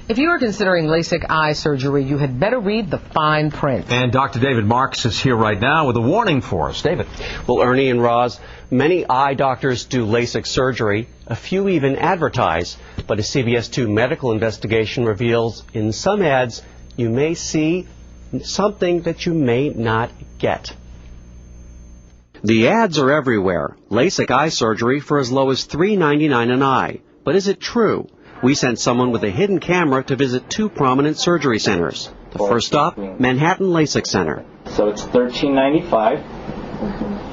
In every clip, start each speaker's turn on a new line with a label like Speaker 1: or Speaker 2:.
Speaker 1: If you are considering LASIK eye surgery, you had better read the fine print.
Speaker 2: And Dr. David Marks is here right now with a warning for us. David.
Speaker 3: Well, Ernie and Roz, many eye doctors do LASIK surgery. A few even advertise. But a CBS 2 medical investigation reveals in some ads you may see something that you may not get. The ads are everywhere. LASIK eye surgery for as low as $3.99 an eye. But is it true? We sent someone with a hidden camera to visit two prominent surgery centers. The first stop, Manhattan LASIK Center.
Speaker 4: So it's $13.95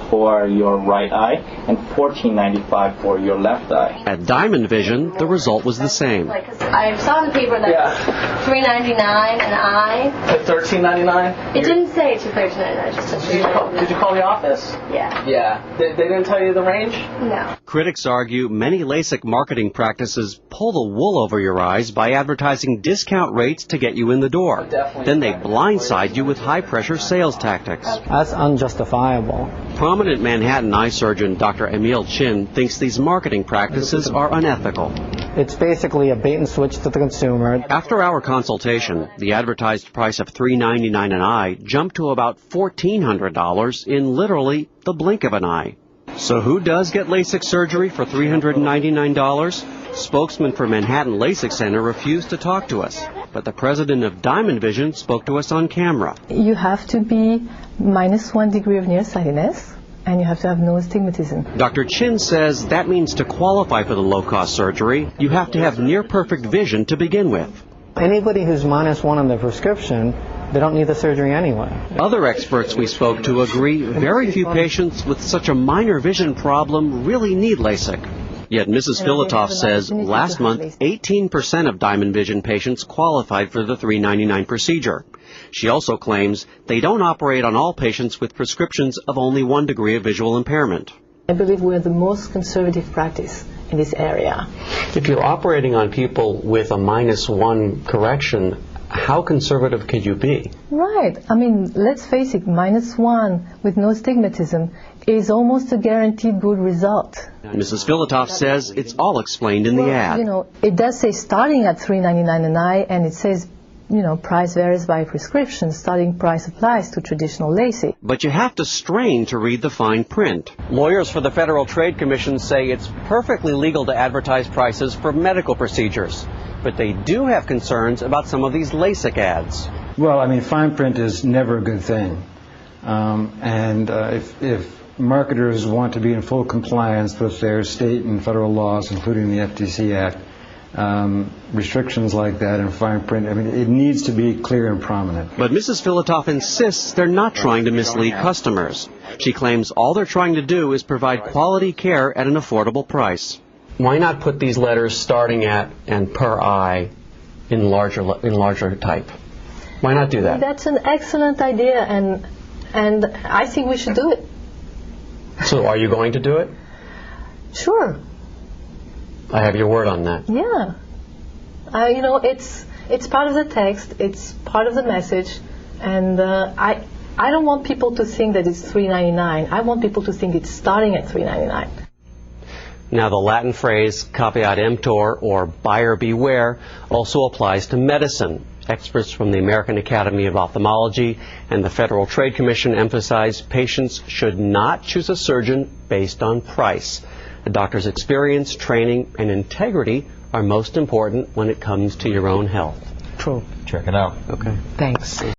Speaker 4: for your right eye and $14.95 for your left eye.
Speaker 3: At Diamond Vision, the result was the same.
Speaker 5: I saw in the paper that $3.99 an eye.
Speaker 4: $13.99?
Speaker 5: It didn't say to $13.99. Just $3.99.
Speaker 4: Did you call the office?
Speaker 5: Yeah.
Speaker 4: Yeah. They didn't tell you the range?
Speaker 5: No.
Speaker 3: Critics argue many LASIK marketing practices pull the wool over your eyes by advertising discount rates to get you in the door. Then they blindside you with high-pressure sales tactics.
Speaker 6: That's unjustifiable.
Speaker 3: Prominent Manhattan eye surgeon Dr. Chynn thinks these marketing practices are unethical.
Speaker 6: It's basically a bait and switch to the consumer.
Speaker 3: After our consultation, the advertised price of $3.99 an eye jumped to about $1,400 in literally the blink of an eye. So who does get LASIK surgery for $399? Spokesman for Manhattan LASIK Center refused to talk to us, but the president of Diamond Vision spoke to us on camera.
Speaker 7: You have to be -1 degree of nearsightedness, and you have to have no astigmatism.
Speaker 3: Dr. Chynn says that means to qualify for the low-cost surgery, you have to have near-perfect vision to begin with.
Speaker 6: Anybody who's -1 on their prescription, they don't need the surgery anyway.
Speaker 3: Other experts we spoke to agree very few patients with such a minor vision problem really need LASIK. Yet Mrs. Filatov says last month 18% of Diamond Vision patients qualified for the $3.99 procedure. She also claims they don't operate on all patients with prescriptions of only 1 degree of visual impairment.
Speaker 7: I believe we're the most conservative practice in this area.
Speaker 3: If you're operating on people with a -1 correction, how conservative could you be?
Speaker 7: Right. I mean, let's face it, -1 with no astigmatism is almost a guaranteed good result.
Speaker 3: Mrs. Filatov says it's all explained in the ad.
Speaker 7: You know, it does say starting at $3.99 an eye, and it says, you know, price varies by prescription. Starting price applies to traditional LASIK.
Speaker 3: But you have to strain to read the fine print. Lawyers for the Federal Trade Commission say it's perfectly legal to advertise prices for medical procedures. But they do have concerns about some of these LASIK ads.
Speaker 8: Well, I mean, fine print is never a good thing. If marketers want to be in full compliance with their state and federal laws, including the FTC Act, restrictions like that in fine print, I mean, it needs to be clear and prominent.
Speaker 3: But Mrs. Filatov insists they're not trying to mislead customers. She claims all they're trying to do is provide quality care at an affordable price. Why not put these letters starting at and per eye in larger type? Why not do that?
Speaker 7: That's an excellent idea, and I think we should do it.
Speaker 3: So are you going to do it?
Speaker 7: Sure.
Speaker 3: I have your word on that.
Speaker 7: Yeah. You know, it's part of the text, it's part of the message, and I don't want people to think that it's $3.99. I want people to think it's starting at $3.99.
Speaker 3: Now, the Latin phrase caveat emptor, or buyer beware, also applies to medicine. Experts from the American Academy of Ophthalmology and the Federal Trade Commission emphasize patients should not choose a surgeon based on price. A doctor's experience, training, and integrity are most important when it comes to your own health.
Speaker 6: True.
Speaker 2: Check it out.
Speaker 3: Okay.
Speaker 1: Thanks.